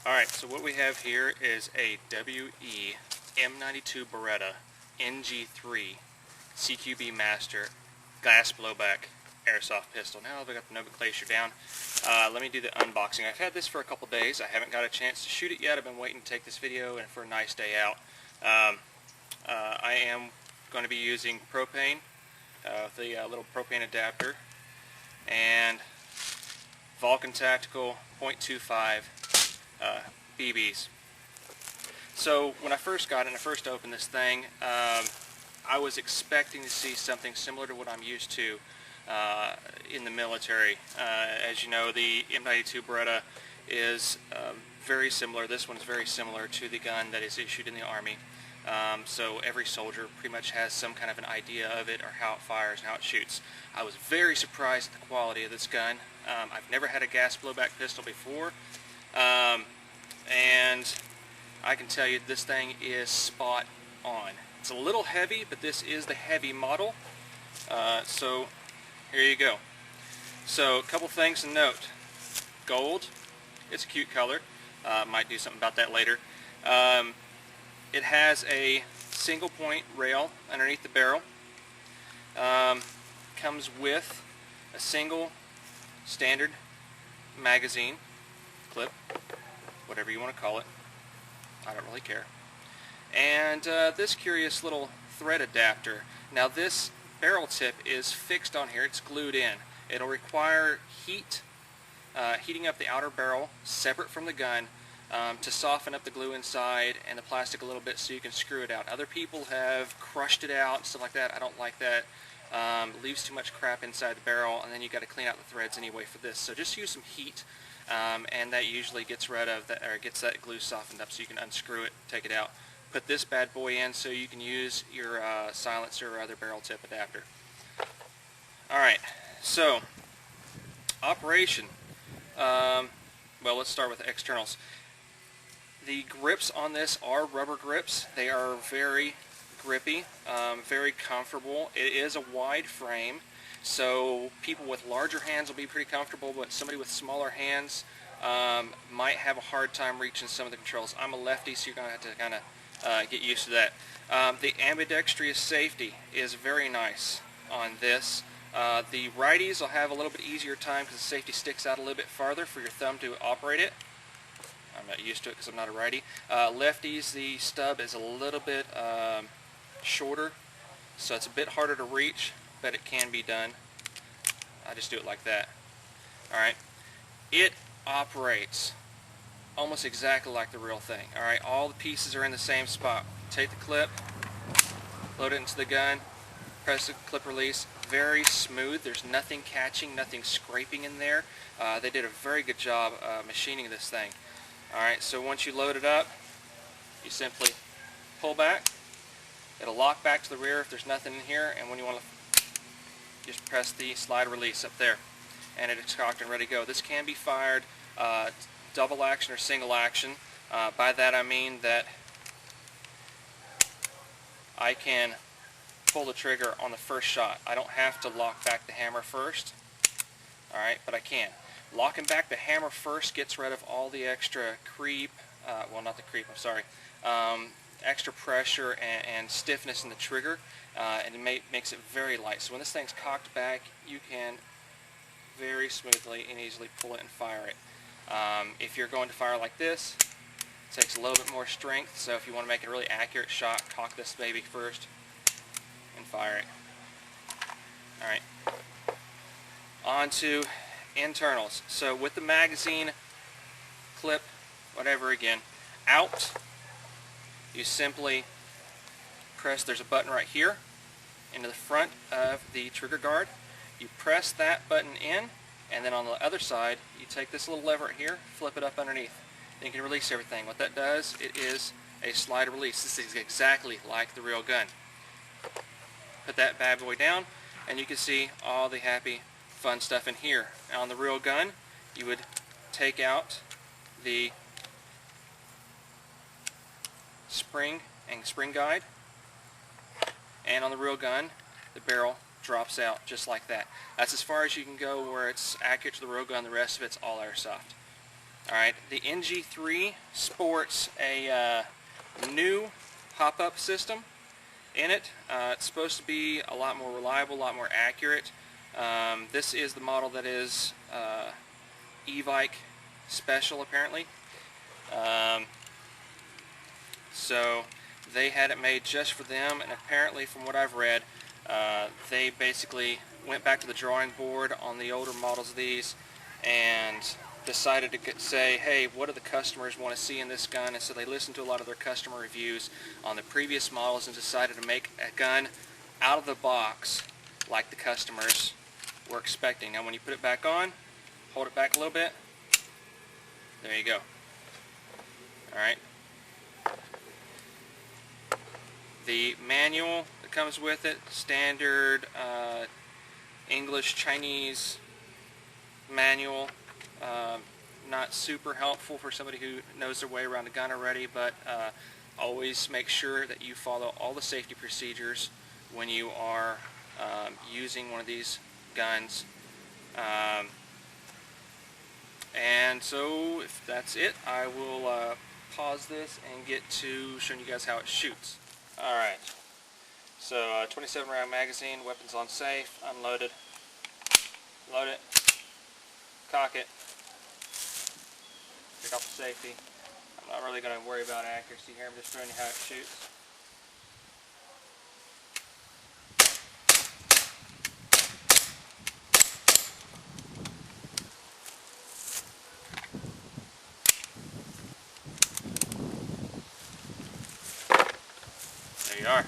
Alright, so what we have here is a WE M92 NG3 CQB Master glass blowback airsoft pistol. Now that I've got the nomenclature down, let me do the unboxing. I've had this for a couple days. I haven't got a chance to shoot it yet. I've been waiting to take this video and for a nice day out. I am going to be using propane, the little propane adapter, and Vulcan Tactical .25 BBs. So when I first got it and I first opened this thing, I was expecting to see something similar to what I'm used to in the military. As you know, the M92 Beretta is very similar. This one is very similar to the gun that is issued in the Army. So every soldier pretty much has some kind of an idea of it, or how it fires and how it shoots. I was very surprised at the quality of this gun. I've never had a gas blowback pistol before, and I can tell you this thing is spot on. It's a little heavy, but this is the heavy model. So here you go. So a couple things to note. Gold, it's a cute color. Might do something about that later. It has a single point rail underneath the barrel. Comes with a single standard magazine clip, whatever you want to call it. I don't really care. And this curious little thread adapter. Now this barrel tip is fixed on here. It's glued in. It'll require heating up the outer barrel separate from the gun to soften up the glue inside and the plastic a little bit so you can screw it out. Other people have crushed it out and stuff like that. I don't like that. It leaves too much crap inside the barrel, and then you got to clean out the threads anyway for this. So just use some heat, and that usually gets rid of that, or gets that glue softened up so you can unscrew it, take it out. Put this bad boy in so you can use your silencer or other barrel tip adapter. Alright, so operation. Well, let's start with the externals. The grips on this are rubber grips. They are very grippy, very comfortable. It is a wide frame, so people with larger hands will be pretty comfortable, but somebody with smaller hands might have a hard time reaching some of the controls. I'm a lefty, so you're going to have to kind of get used to that. The ambidextrous safety is very nice on this. The righties will have a little bit easier time because the safety sticks out a little bit farther for your thumb to operate it. I'm not used to it because I'm not a righty. Lefties, the stub is a little bit shorter, so it's a bit harder to reach, but it can be done. I just do it like that. Alright, it operates almost exactly like the real thing. Alright, all the pieces are in the same spot. Take the clip, load it into the gun, press the clip release. Very smooth. There's nothing catching, nothing scraping in there. They did a very good job machining this thing. Alright, so once you load it up, you simply pull back. It'll lock back to the rear if there's nothing in here, and when you want to just press the slide release up there, and it's cocked and ready to go. This can be fired double action or single action. By that I mean that I can pull the trigger on the first shot. I don't have to lock back the hammer first, alright, but I can. Locking back the hammer first gets rid of all the extra creep, well, not the creep, I'm sorry, extra pressure and stiffness in the trigger, and it makes it very light. So when this thing's cocked back, you can very smoothly and easily pull it and fire it. If you're going to fire like this, it takes a little bit more strength, so if you want to make a really accurate shot, cock this baby first and fire it. Alright, on to internals. So with the magazine clip, whatever again, out, you simply press, there's a button right here into the front of the trigger guard. You press that button in, and then on the other side you take this little lever right here, flip it up underneath. Then you can release everything. What that does, it is a slide release. This is exactly like the real gun. Put that bad boy down, and you can see all the happy, fun stuff in here. Now on the real gun, you would take out the spring and spring guide, and on the real gun, the barrel drops out just like that. That's as far as you can go where it's accurate to the real gun. The rest of it's all airsoft. Alright, the NG3 sports a new pop-up system in it. It's supposed to be a lot more reliable, a lot more accurate. This is the model that is e-bike special, apparently. So they had it made just for them, and apparently from what I've read, they basically went back to the drawing board on the older models of these and decided to say, hey, what do the customers want to see in this gun? And so they listened to a lot of their customer reviews on the previous models and decided to make a gun out of the box like the customers were expecting. Now when you put it back on, hold it back a little bit, there you go. Alright. The manual that comes with it, standard English, Chinese manual, not super helpful for somebody who knows their way around a gun already, but always make sure that you follow all the safety procedures when you are using one of these guns. And so if that's it, I will pause this and get to showing you guys how it shoots. Alright, so 27 round magazine, weapons on safe, unloaded, load it, cock it, pick off the safety. I'm not really going to worry about accuracy here, I'm just showing you how it shoots. There you are.